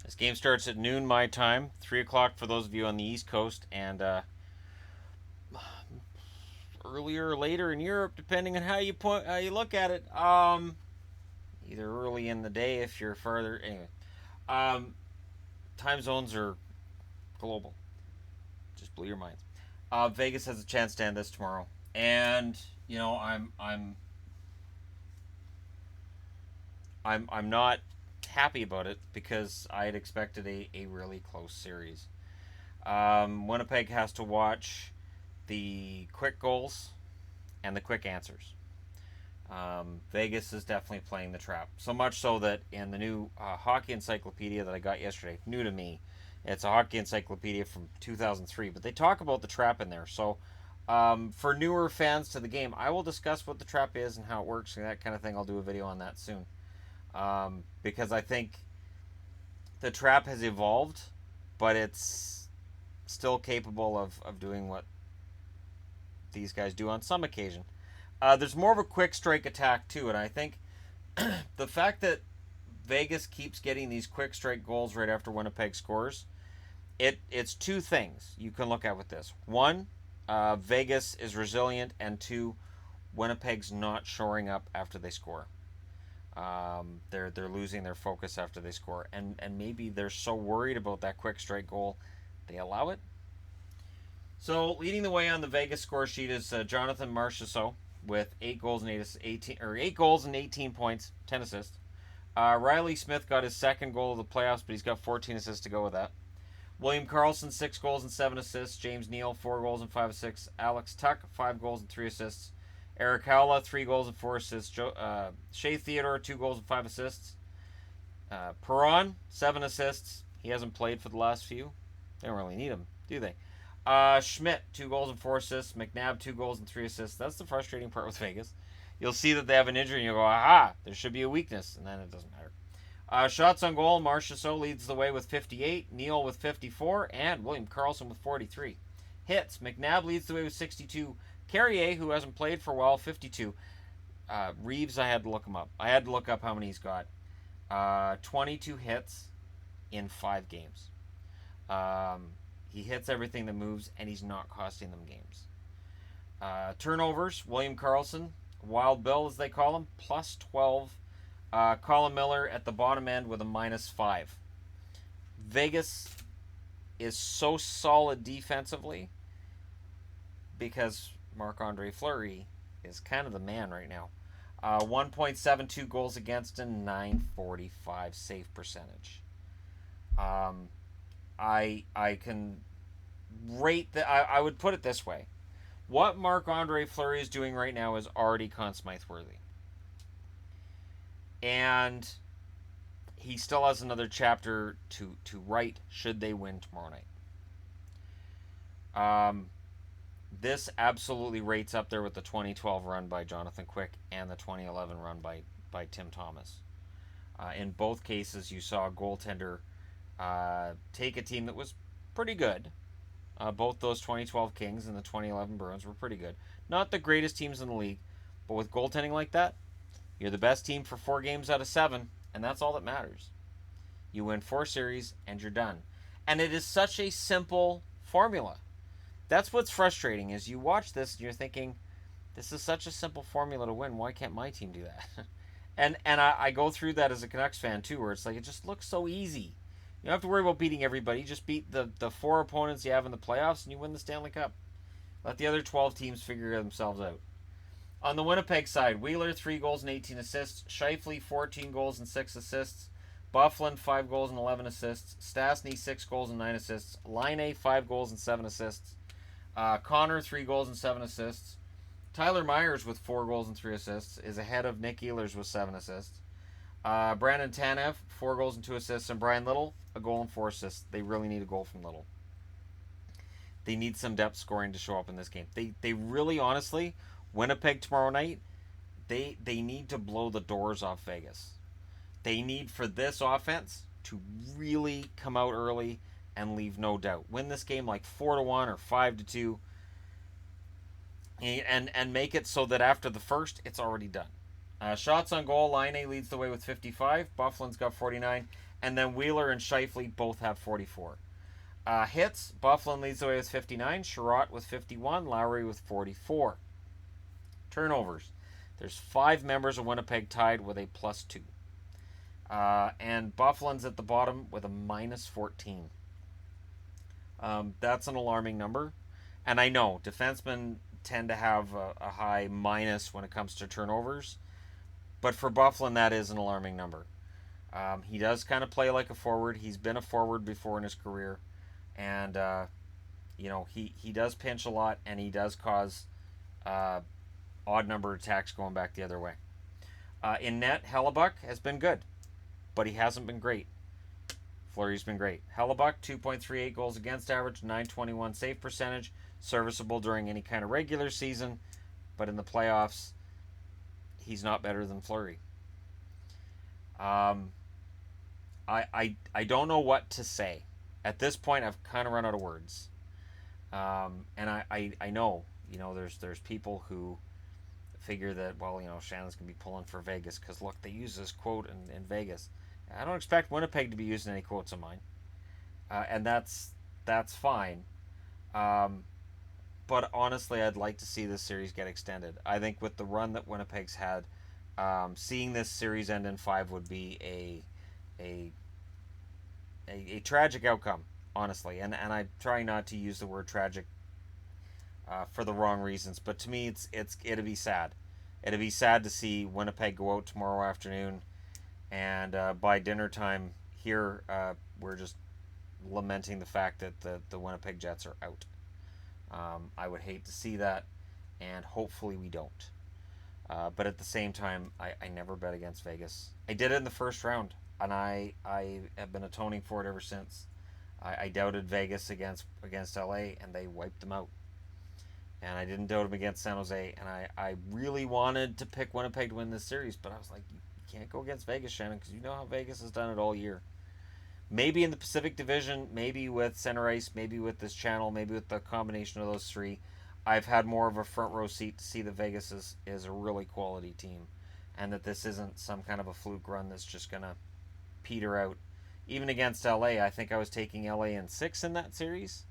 This game starts at noon my time, 3 o'clock for those of you on the East Coast, and earlier or later in Europe, depending on how you look at it. Either early in the day if you're further. Anyway, um, time zones are global. Just blew your minds. Vegas has a chance to end this tomorrow, and you know I'm not happy about it because I had expected a really close series. Winnipeg has to watch the quick goals and the quick answers. Vegas is definitely playing the trap. So much so that in the new hockey encyclopedia that I got yesterday, new to me, it's a hockey encyclopedia from 2003, but they talk about the trap in there. So for newer fans to the game, I will discuss what the trap is and how it works and that kind of thing. I'll do a video on that soon. Because I think the trap has evolved, but it's still capable of doing what these guys do on some occasion. There's more of a quick strike attack too, and I think the fact that Vegas keeps getting these quick strike goals right after Winnipeg scores, it's two things you can look at with this. One, Vegas is resilient, and two, Winnipeg's not shoring up after they score. They're losing their focus after they score, and maybe they're so worried about that quick strike goal, they allow it. So leading the way on the Vegas score sheet is Jonathan Marchessault with 8 goals and 18 points, 10 assists. Riley Smith got his second goal of the playoffs, but he's got 14 assists to go with that. William Karlsson, 6 goals and 7 assists. James Neal, 4 goals and 5 assists. Alex Tuch, 5 goals and 3 assists. Eric Howla, 3 goals and 4 assists. Shea Theodore, 2 goals and 5 assists. Perron, 7 assists. He hasn't played for the last few. They don't really need him, do they? Schmidt, 2 goals and 4 assists. McNabb, 2 goals and 3 assists. That's the frustrating part with Vegas. You'll see that they have an injury and you'll go, aha, there should be a weakness. And then it doesn't matter. Shots on goal, Marchessault leads the way with 58, Neal with 54, and William Karlsson with 43. Hits, McNabb leads the way with 62. Carrier, who hasn't played for a while, 52. Reeves, I had to look him up. I had to look up how many he's got. 22 hits in 5 games. He hits everything that moves, and he's not costing them games. Turnovers, William Karlsson, Wild Bill as they call him, plus 12. Colin Miller at the bottom end with a minus 5. Vegas is so solid defensively because Marc-Andre Fleury is kind of the man right now. 1.72 goals against and 945 save percentage. I can rate that. I would put it this way: what Marc-Andre Fleury is doing right now is already Conn Smythe worthy. And he still has another chapter to write should they win tomorrow night. This absolutely rates up there with the 2012 run by Jonathan Quick and the 2011 run by Tim Thomas. In both cases, you saw a goaltender take a team that was pretty good. Both those 2012 Kings and the 2011 Bruins were pretty good. Not the greatest teams in the league, but with goaltending like that, you're the best team for 4 games out of 7, and that's all that matters. You win 4 series, and you're done. And it is such a simple formula. That's what's frustrating, is you watch this and you're thinking, this is such a simple formula to win. Why can't my team do that? and I go through that as a Canucks fan, too, where it's like, it just looks so easy. You don't have to worry about beating everybody. You just beat the 4 opponents you have in the playoffs, and you win the Stanley Cup. Let the other 12 teams figure themselves out. On the Winnipeg side, Wheeler, 3 goals and 18 assists. Scheifele, 14 goals and 6 assists. Byfuglien, 5 goals and 11 assists. Stastny, 6 goals and 9 assists. Laine, 5 goals and 7 assists. Connor, 3 goals and 7 assists. Tyler Myers with 4 goals and 3 assists is ahead of Nick Ehlers with 7 assists. Brandon Tanev, 4 goals and 2 assists. And Brian Little, a goal and 4 assists. They really need a goal from Little. They need some depth scoring to show up in this game. They really, honestly, Winnipeg tomorrow night, they need to blow the doors off Vegas. They need for this offense to really come out early and leave no doubt. Win this game like 4-1 or 5-2, and make it so that after the first, it's already done. Shots on goal, Laine leads the way with 55. Bufflin's got 49. And then Wheeler and Scheifele both have 44. Hits, Bufflin leads the way with 59. Sherratt with 51. Lowry with 44. Turnovers, there's 5 members of Winnipeg tied with a +2. And Bufflin's at the bottom with a -14. That's an alarming number. And I know defensemen tend to have a high minus when it comes to turnovers. But for Bufflin, that is an alarming number. He does kind of play like a forward. He's been a forward before in his career. And, he does pinch a lot, and he does cause odd number attacks going back the other way. In net, Hellebuck has been good, but he hasn't been great. Fleury's been great. Hellebuck, 2.38 goals against average, 921 save percentage, serviceable during any kind of regular season, but in the playoffs, he's not better than Fleury. I don't know what to say. At this point, I've kind of run out of words. And I know, there's people who figure that, Shannon's going to be pulling for Vegas because, look, they use this quote in Vegas. I don't expect Winnipeg to be using any quotes of mine. And that's fine. But honestly, I'd like to see this series get extended. I think with the run that Winnipeg's had, seeing this series end in 5 would be a tragic outcome, honestly. And I try not to use the word tragic for the wrong reasons, but to me, it'd be sad. It'd be sad to see Winnipeg go out tomorrow afternoon, and by dinner time here, we're just lamenting the fact that the Winnipeg Jets are out. I would hate to see that, and hopefully we don't. But at the same time, I never bet against Vegas. I did it in the first round, and I have been atoning for it ever since. I doubted Vegas against LA, and they wiped them out. And I didn't doubt them against San Jose, and I really wanted to pick Winnipeg to win this series, but I was like, you can't go against Vegas, Shannon, because you know how Vegas has done it all year. Maybe in the Pacific Division, maybe with Center Ice, maybe with this channel, maybe with the combination of those 3, I've had more of a front row seat to see that Vegas is a really quality team, and that this isn't some kind of a fluke run that's just going to peter out. Even against LA, I think I was taking LA in 6 in that series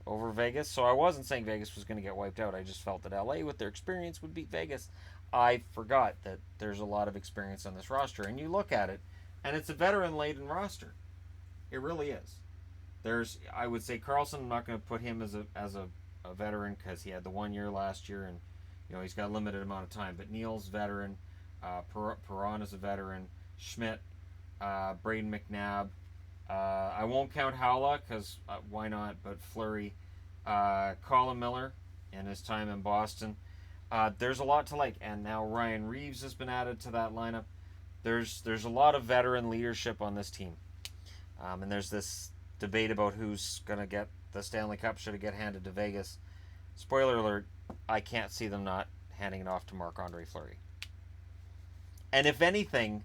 over Vegas, so I wasn't saying Vegas was going to get wiped out. I just felt that LA, with their experience, would beat Vegas. I forgot that there's a lot of experience on this roster, and you look at it, and it's a veteran-laden roster. It really is. I would say Carlson, I'm not going to put him as a veteran because he had the 1 year last year, and he's got a limited amount of time. But Neal's veteran, Perron is a veteran, Schmidt, Braden McNabb. I won't count Howla because why not? But Fleury, Colin Miller, in his time in Boston. There's a lot to like, and now Ryan Reeves has been added to that lineup. There's a lot of veteran leadership on this team, and there's this debate about who's gonna get the Stanley Cup. Should it get handed to Vegas? Spoiler alert: I can't see them not handing it off to Marc-Andre Fleury. And if anything,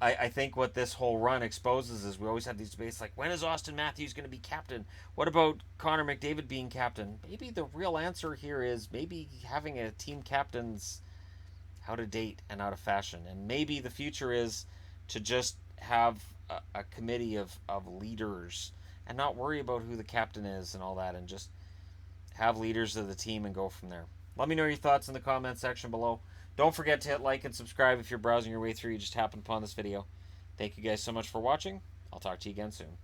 I think what this whole run exposes is we always have these debates like, when is Austin Matthews going to be captain? What about Connor McDavid being captain? Maybe the real answer here is maybe having a team captain's out of date and out of fashion. And maybe the future is to just have a committee of leaders and not worry about who the captain is and all that, and just have leaders of the team and go from there. Let me know your thoughts in the comment section below. Don't forget to hit like and subscribe if you're browsing your way through. You just happened upon this video. Thank you guys so much for watching. I'll talk to you again soon.